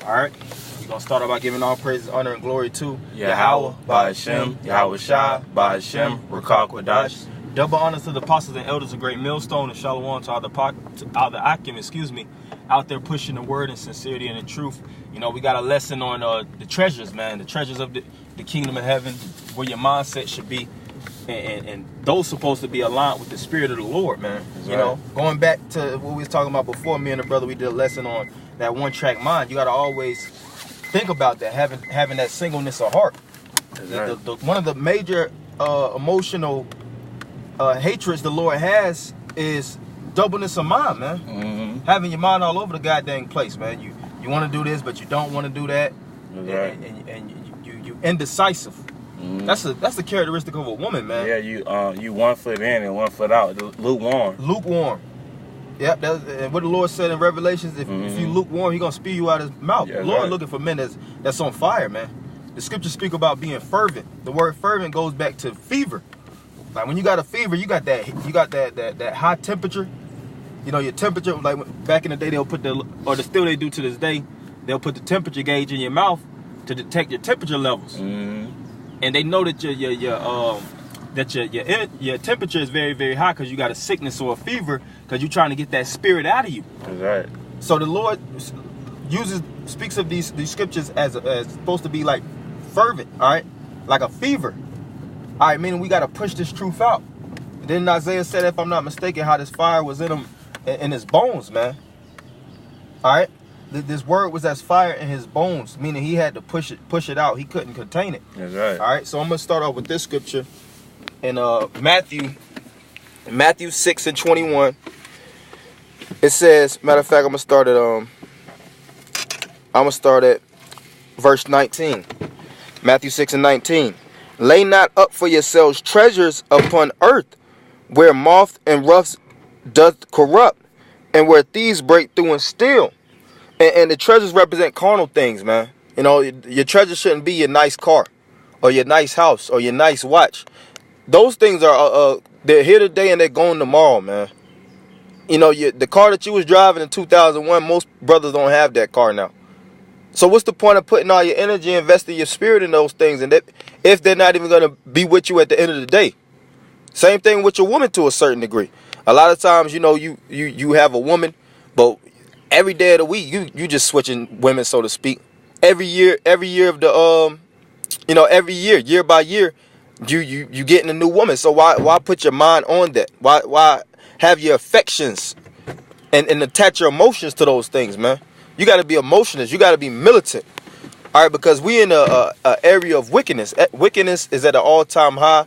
All right? We're going to start out by giving all praise, honor, and glory to Yahweh, Ba'Hashem, Yahweh Shai, Ba'Hashem, Rakak Wadash. Double honors to the apostles and elders of Great Millstone, and shalom to all the Akim, out there pushing the word in sincerity and in truth. You know, we got a lesson on the treasures, man, the treasures of the kingdom of heaven, where your mindset should be. And those supposed to be aligned with the spirit of the Lord, man. That's you know, going back to what we was talking about before, me and the brother, we did a lesson on that one-track mind. You got to always think about that, having that singleness of heart. One of the major emotional hatreds the Lord has is doubleness of mind, man. Mm-hmm. Having your mind all over the goddamn place, man. You want to do this, but you don't want to do that. And you indecisive. Mm-hmm. That's a characteristic of a woman, man. Yeah, you 1 foot in and 1 foot out. Lukewarm. Yep, and what the Lord said in Revelations, if you lukewarm, He's gonna spew you out His mouth. Yeah, the Lord looking for men that's on fire, man. The scriptures speak about being fervent. The word fervent goes back to fever. Like when you got a fever, you got that high temperature. You know, your temperature, like back in the day, they'll put still they do to this day, they'll put the temperature gauge in your mouth to detect your temperature levels. Mm-hmm. And they know that your temperature is very, very high because you got a sickness or a fever because you're trying to get that spirit out of you. That's right. So the Lord speaks of these scriptures as supposed to be like fervent, all right, like a fever. All right, meaning we got to push this truth out. Then Isaiah said, if I'm not mistaken, how this fire was in him, in his bones, man. All right. This word was as fire in his bones, meaning he had to push it out. He couldn't contain it. That's right. All right, so I'm going to start off with this scripture in Matthew 6:21. It says, matter of fact, I'm going to start at verse 19. Matthew 6:19. Lay not up for yourselves treasures upon earth, where moth and rust doth corrupt, and where thieves break through and steal. And the treasures represent carnal things, man. You know, your treasure shouldn't be your nice car or your nice house or your nice watch. Those things are, they're here today and they're gone tomorrow, man. You know, the car that you was driving in 2001, most brothers don't have that car now. So what's the point of putting all your energy, investing your spirit in those things, and that if they're not even going to be with you at the end of the day? Same thing with your woman to a certain degree. A lot of times, you know, you have a woman, but every day of the week, you just switching women, so to speak. Every year of the every year by year, you getting a new woman. So why put your mind on that? Why have your affections and attach your emotions to those things, man? You got to be emotionless. You got to be militant. All right, because we in a area of wickedness. Wickedness is at an all-time high,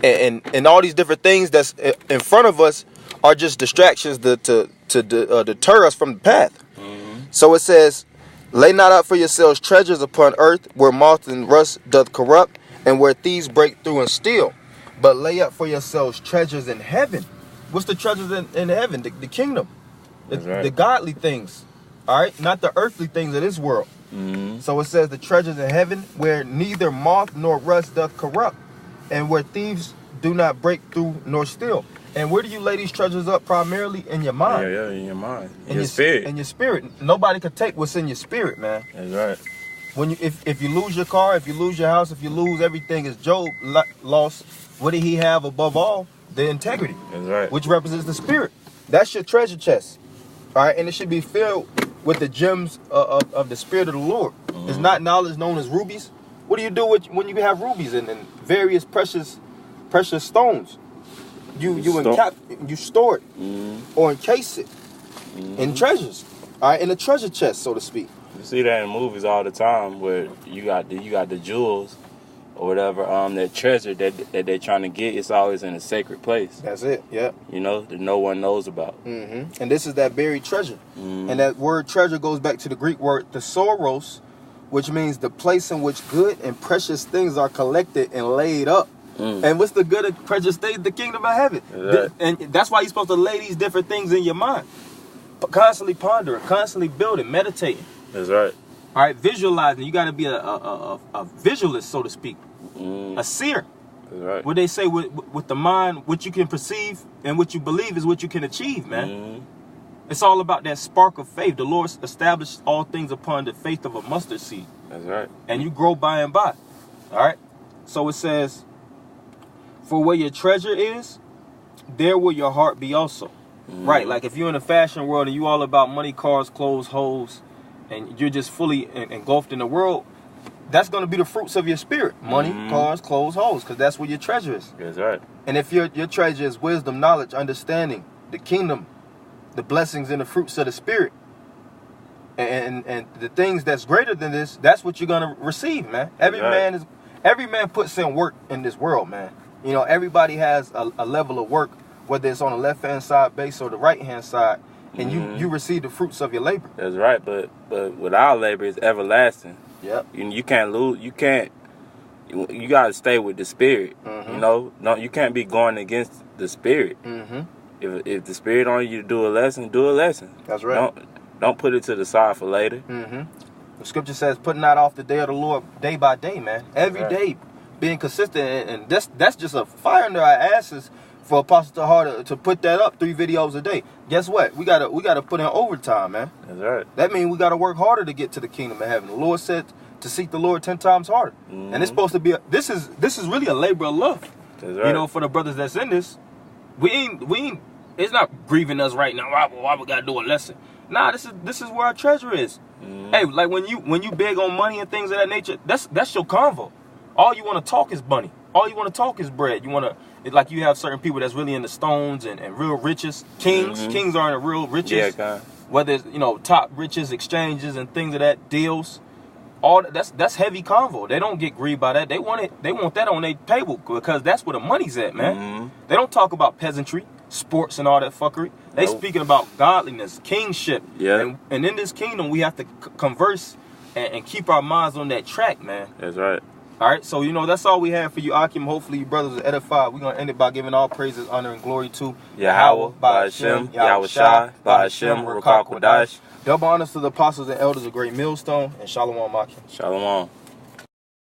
and all these different things that's in front of us are just distractions to deter us from the path. Mm-hmm. So it says, lay not up for yourselves treasures upon earth, where moth and rust doth corrupt, and where thieves break through and steal. But lay up for yourselves treasures in heaven. What's the treasures in heaven? The kingdom. The godly things. All right? Not the earthly things of this world. Mm-hmm. So it says the treasures in heaven, where neither moth nor rust doth corrupt, and where thieves do not break through nor steal. And where do you lay these treasures up? Primarily in your mind. Yeah, in your mind. In your spirit. In your spirit. Nobody can take what's in your spirit, man. That's right. When if you lose your car, if you lose your house, if you lose everything, as Job lost, what did he have above all? The integrity. That's right. Which represents the spirit. That's your treasure chest. All right, and it should be filled with the gems of the spirit of the Lord. Mm-hmm. It's not knowledge known as rubies. What do you do when you have rubies and various precious stones? You store it or encase it in treasures, all right, in a treasure chest, so to speak. You see that in movies all the time, where you got the jewels or whatever, that treasure that they're trying to get. It's always in a sacred place. That's it. Yeah. You know, that no one knows about. Mm-hmm. And this is that buried treasure. Mm-hmm. And that word treasure goes back to the Greek word thesaurus, which means the place in which good and precious things are collected and laid up. And what's the good and precious things? The kingdom of heaven. Right. And that's why you're supposed to lay these different things in your mind. Constantly pondering, constantly building, meditating. That's right. All right, visualizing. You got to be a visualist, so to speak. A seer. That's right. What they say with the mind, what you can perceive and what you believe is what you can achieve, man. It's all about that spark of faith. The Lord established all things upon the faith of a mustard seed. That's right. And you grow by and by. All right. So it says, for where your treasure is, there will your heart be also. Right. Like if you're in the fashion world and you all about money, cars, clothes, hoes, and you're just fully engulfed in the world, that's going to be the fruits of your spirit. Money, cars, clothes, hoes, because that's where your treasure is. That's right. And if your treasure is wisdom, knowledge, understanding, the kingdom, the blessings and the fruits of the spirit, and the things that's greater than this, that's what you're gonna receive, man. Every man puts in work in this world, man. You know, everybody has a level of work, whether it's on the left hand side base or the right hand side, and you receive the fruits of your labor. That's right, but with our labor is everlasting. Yep. You can't lose. You gotta stay with the spirit. You know, no, you can't be going against the spirit. If the spirit on you to do a lesson, do a lesson. That's right. Don't put it to the side for later. The scripture says, "Put not off the day of the Lord day by day, man. Every day, being consistent, and that's just a fire under our asses for Apostle Tahar to put that up 3 videos a day. Guess what? We gotta put in overtime, man. That's right. That means we gotta work harder to get to the kingdom of heaven. The Lord said to seek the Lord 10 times harder, and it's supposed to be. This is really a labor of love. That's right. You know, for the brothers that's in this, we ain't. It's not grieving us right now. Why we gotta do a lesson? Nah, this is where our treasure is. Hey, like when you beg on money and things of that nature, that's your convo. All you want to talk is money. All you want to talk is bread. You want to, like, you have certain people that's really in the stones and real riches. Kings are in the real riches. Yeah, whether it's, you know, top riches, exchanges and things of that, deals. All that's heavy convo. They don't get grieved by that. They want that on their table because that's where the money's at, man. They don't talk about peasantry, sports, and all that fuckery. They speaking about godliness, kingship. Yeah. And in this kingdom, we have to converse and keep our minds on that track, man. That's right. All right, so, you know, that's all we have for you, Akim. Hopefully you brothers are edified. We're going to end it by giving all praises, honor, and glory to Yahweh, by Hashem, Yahweh Shai, by Hashem, Rakak Wadash. Double honors to the apostles and elders of Great Millstone, and Shalom, Akim. Shalom.